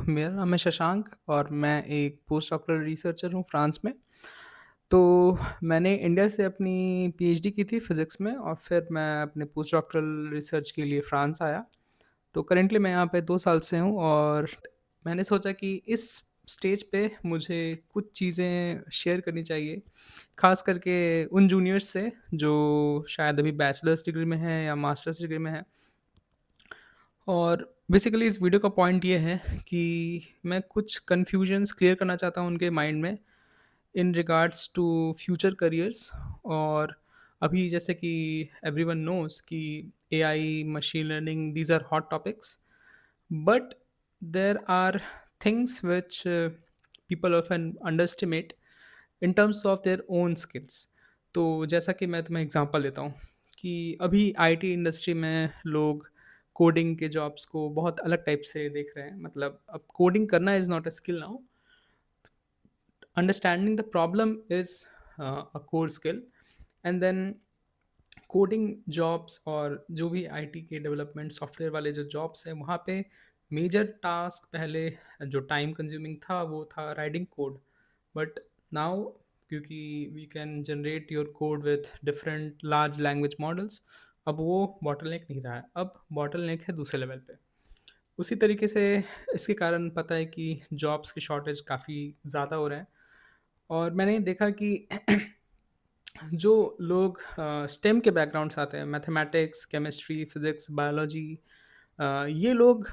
मेरा नाम है शशांक और मैं एक पोस्ट डॉक्टरल रिसर्चर हूँ फ्रांस में। तो मैंने इंडिया से अपनी पीएचडी की थी फ़िज़िक्स में और फिर मैं अपने पोस्ट डॉक्टरल रिसर्च के लिए फ्रांस आया। तो करंटली मैं यहाँ पे 2 साल से हूँ और मैंने सोचा कि इस स्टेज पे मुझे कुछ चीज़ें शेयर करनी चाहिए, ख़ास करके उन जूनियर्स से जो शायद अभी बैचलर्स डिग्री में हैं या मास्टर्स डिग्री में हैं। और बेसिकली इस वीडियो का पॉइंट ये है कि मैं कुछ कन्फ्यूजन्स क्लियर करना चाहता हूँ उनके माइंड में in regards to future careers. और अभी जैसे कि एवरीवन नोस कि AI, machine learning, these are hot topics, but there are things which people often underestimate in terms of their own skills. तो जैसा कि मैं तुम्हें एग्जांपल देता हूँ कि अभी आईटी इंडस्ट्री में लोग कोडिंग के जॉब्स को बहुत अलग टाइप से देख रहे हैं। मतलब अब कोडिंग करना is not a skill now, understanding the problem is a core skill. And then coding jobs और जो भी आईटी के डेवलपमेंट सॉफ्टवेयर वाले जो जॉब्स हैं वहाँ पे मेजर टास्क पहले जो टाइम कंज्यूमिंग था वो था राइटिंग कोड। बट नाउ क्योंकि we can generate your code with different large language models, अब वो बॉटलनेक नहीं रहा है, अब बॉटलनेक है दूसरे लेवल पे। उसी तरीके से इसके कारण पता है कि जॉब्स की शॉर्टेज काफ़ी ज़्यादा हो रहा है। और मैंने देखा कि जो लोग स्टेम के बैकग्राउंड से आते हैं, मैथमेटिक्स, केमिस्ट्री, फिज़िक्स, बायोलॉजी, ये लोग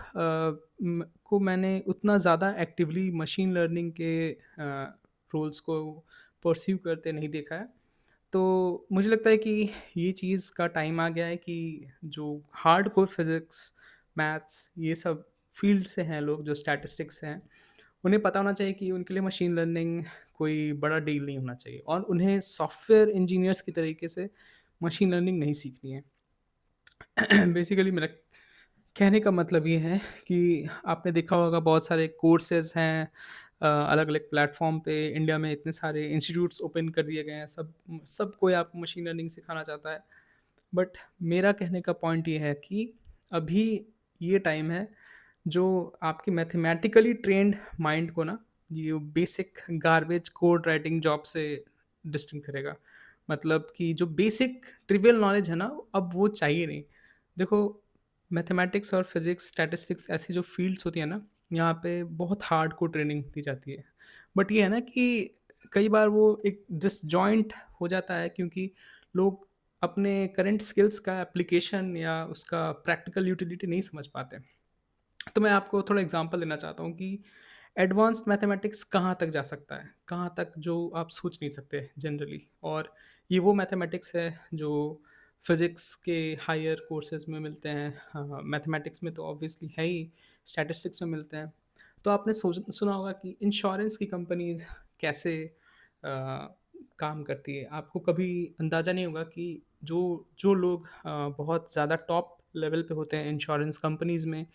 को मैंने उतना ज़्यादा एक्टिवली मशीन लर्निंग के रोल्स को परस्यू करते नहीं देखा है। तो मुझे लगता है कि ये चीज़ का टाइम आ गया है कि जो हार्डकोर फिज़िक्स, मैथ्स, ये सब फील्ड से हैं लोग, जो स्टैटिस्टिक्स से हैं, उन्हें पता होना चाहिए कि उनके लिए मशीन लर्निंग कोई बड़ा डील नहीं होना चाहिए और उन्हें सॉफ्टवेयर इंजीनियर्स की तरीके से मशीन लर्निंग नहीं सीखनी है। बेसिकली मेरा कहने का मतलब ये है कि आपने देखा होगा बहुत सारे कोर्सेज़ हैं, अलग-अलग प्लेटफ़ॉर्म पे इंडिया में इतने सारे इंस्टीट्यूट्स ओपन कर दिए गए हैं, सब कोई आपको मशीन लर्निंग सिखाना चाहता है। बट मेरा कहने का पॉइंट ये है कि अभी ये टाइम है जो आपकी मैथमेटिकली ट्रेन्ड माइंड को ना, ये basic garbage code writing job से डिस्टिंक्ट करेगा। मतलब कि जो बेसिक ट्रिवियल नॉलेज है ना, अब वो चाहिए नहीं। देखो, मैथमेटिक्स और फिज़िक्स, स्टैटिस्टिक्स ऐसी जो फ़ील्ड्स होती हैं ना, यहाँ पे बहुत हार्डकोर ट्रेनिंग दी जाती है। बट ये है ना कि कई बार वो एक डिसजॉइंट हो जाता है क्योंकि लोग अपने करंट स्किल्स का एप्लीकेशन या उसका प्रैक्टिकल यूटिलिटी नहीं समझ पाते। तो मैं आपको थोड़ा एग्जांपल देना चाहता हूँ कि एडवांस्ड मैथमेटिक्स कहाँ तक जा सकता है, कहाँ तक जो आप सोच नहीं सकते जनरली। और ये वो मैथमेटिक्स है जो फिज़िक्स के हायर कोर्सेज़ में मिलते हैं। हाँ, मैथमेटिक्स में तो ऑब्वियसली है ही, स्टैटिस्टिक्स में मिलते हैं। तो आपने सुना होगा कि इंश्योरेंस की कंपनीज़ कैसे काम करती है। आपको कभी अंदाज़ा नहीं होगा कि जो जो लोग बहुत ज़्यादा टॉप लेवल पे होते हैं इंश्योरेंस कंपनीज़ में,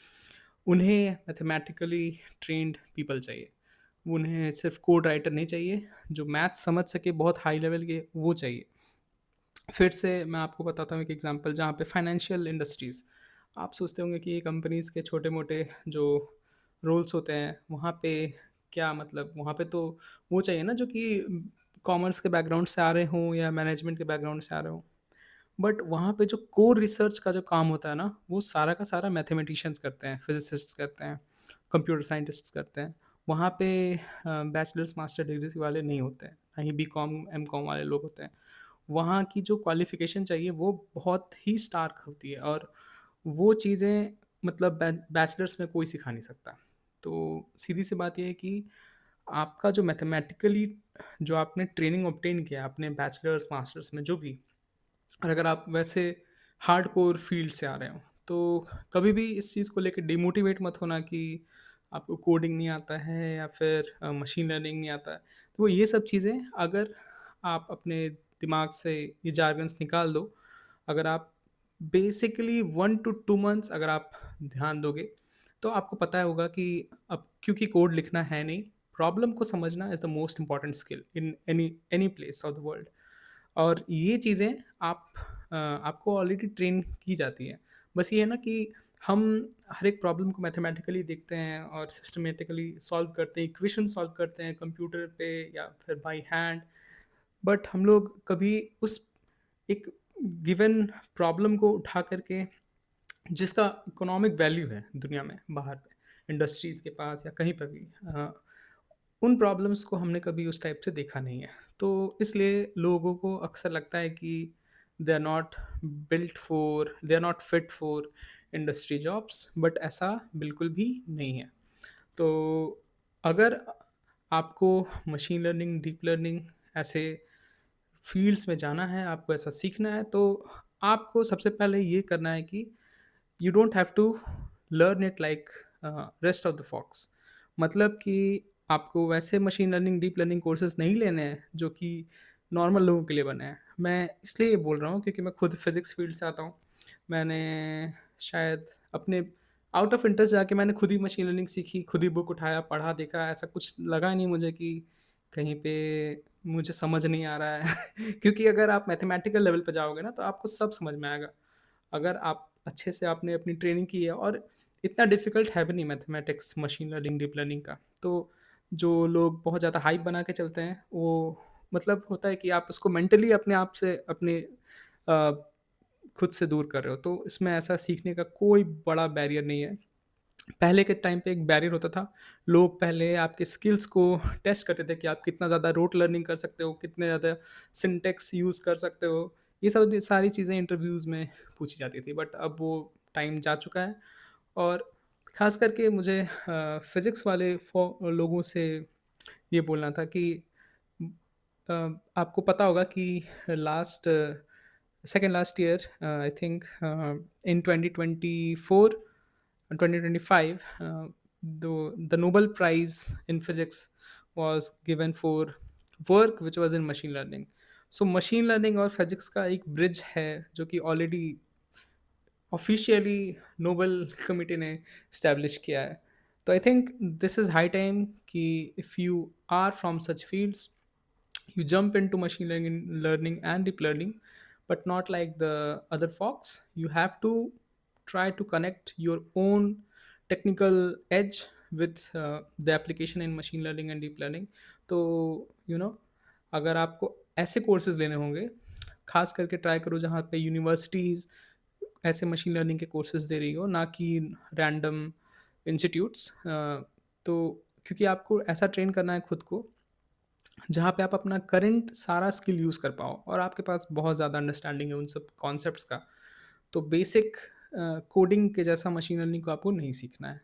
उन्हें मैथमेटिकली ट्रेन्ड पीपल चाहिए। उन्हें सिर्फ़ कोड राइटर नहीं चाहिए, जो मैथ्स समझ सके बहुत हाई लेवल के, वो चाहिए। फिर से मैं आपको बताता हूँ एक एग्ज़ाम्पल जहाँ पे फाइनेंशियल इंडस्ट्रीज़, आप सोचते होंगे कि ये कंपनीज़ के छोटे-मोटे जो रोल्स होते हैं, वहाँ पे क्या मतलब वहाँ पे तो वो चाहिए ना जो कि कॉमर्स के बैकग्राउंड से आ रहे हों या मैनेजमेंट के बैकग्राउंड से आ रहे हों। बट वहाँ पे जो कोर रिसर्च का जो काम होता है ना, वो सारा का सारा मैथमेटिशियंस करते हैं, फिज़िसिस्ट्स करते हैं, कंप्यूटर साइंटिस्ट्स करते हैं। वहाँ पे बैचलर्स, मास्टर डिग्रीज़ वाले नहीं होते हैं, ना ही बीकॉम, एमकॉम वाले लोग होते हैं। वहाँ की जो क्वालिफ़िकेशन चाहिए वो बहुत ही स्टार्क होती है और वो चीज़ें मतलब बैचलर्स में कोई सिखा नहीं सकता। तो सीधी-सी बात ये है कि आपका जो मैथमेटिकली जो आपने ट्रेनिंग ऑब्टेन किया है, अपने बैचलर्स, मास्टर्स में जो भी, और अगर आप वैसे हार्डकोर फील्ड से आ रहे हो, तो कभी भी इस चीज़ को लेके डिमोटिवेट मत होना कि आपको कोडिंग नहीं आता है या फिर मशीन लर्निंग नहीं आता है। तो ये सब चीज़ें अगर आप अपने दिमाग से ये जार्गन्स निकाल दो, अगर आप बेसिकली 1 टू 2 मंथ्स अगर आप ध्यान दोगे, तो आपको पता होगा कि अब क्योंकि कोड लिखना है नहीं, प्रॉब्लम को समझना is the most important skill in any any place of the world. और ये चीज़ें आपको ऑलरेडी ट्रेन की जाती हैं। बस ये है ना कि हम हर एक प्रॉब्लम को मैथमेटिकली देखते हैं और सिस्टमेटिकली सॉल्व करते हैं, इक्वेशन सॉल्व करते हैं कंप्यूटर पे या फिर बाय हैंड। बट हम लोग कभी उस एक गिवन प्रॉब्लम को उठा करके जिसका इकोनॉमिक वैल्यू है दुनिया में बाहर पे इंडस्ट्रीज़ के पास या कहीं पर भी, उन प्रॉब्लम्स को हमने कभी उस टाइप से देखा नहीं है। तो इसलिए लोगों को अक्सर लगता है कि they are not fit for industry jobs, but ऐसा बिल्कुल भी नहीं है। तो अगर आपको मशीन लर्निंग, डीप लर्निंग ऐसे फील्ड्स में जाना है, आपको ऐसा सीखना है, तो आपको सबसे पहले ये करना है कि you don't have to learn it like rest of the folks. मतलब कि आपको वैसे machine learning, deep learning courses नहीं लेने हैं जो कि नॉर्मल लोगों के लिए बने हैं। मैं इसलिए ये बोल रहा हूँ क्योंकि मैं खुद फिजिक्स फील्ड से आता हूँ। मैंने शायद अपने आउट ऑफ इंटरेस्ट जाके मैंने खुद ही मशीन लर्निंग सीखी, खुद ही बुक उठाया, पढ़ा, देखा। ऐसा कुछ लगा नहीं मुझे कि कहीं पे मुझे समझ नहीं आ रहा है क्योंकि अगर आप मैथमेटिकल लेवल पे जाओगे ना तो आपको सब समझ में आएगा। अगर आप अच्छे से आपने अपनी ट्रेनिंग की है, और इतना डिफ़िकल्ट है भी नहीं mathematics, machine learning, deep learning का। तो जो लोग बहुत ज़्यादा हाइप बना के चलते हैं, वो मतलब होता है कि आप उसको मेंटली अपने आप से अपने अ, खुद से दूर कर रहे हो। तो इसमें ऐसा सीखने का कोई बड़ा बैरियर नहीं है। पहले के टाइम पे एक बैरियर होता था। लोग पहले आपके स्किल्स को टेस्ट करते थे कि आप कितना ज़्यादा रोट लर्निंग कर सकते हो, कितने ज़्यादा सिंटेक्स यूज़ कर सकते हो। ये सब सारी चीज़ें इंटरव्यूज़ में पूछी जाती थी, बट अब वो टाइम जा चुका है। और ख़ास करके मुझे फ़िज़िक्स वाले लोगों से ये बोलना था कि अ, आपको पता होगा कि last second last year, I think, in 2024 and 2025, the Nobel Prize in Physics was given for work which was in machine learning. So machine learning और physics का एक bridge है जो कि already ऑफिशियली नोबेल कमिटी ने establish किया है। तो I think this is high time कि if you are from such fields, you jump into machine learning and deep learning, but not like the other folks. You have to try to connect your own technical edge with the application in machine learning and deep learning. तो you know, अगर आपको ऐसे courses लेने होंगे, खास करके try करो जहाँ पे यूनिवर्सिटीज़ ऐसे मशीन लर्निंग के कोर्सेज दे रही हो, ना कि रैंडम इंस्टीट्यूट्स। तो क्योंकि आपको ऐसा ट्रेन करना है खुद को जहाँ पे आप अपना करंट सारा स्किल यूज़ कर पाओ और आपके पास बहुत ज़्यादा अंडरस्टैंडिंग है उन सब कॉन्सेप्ट्स का। तो बेसिक कोडिंग के जैसा मशीन लर्निंग को आपको नहीं सीखना है।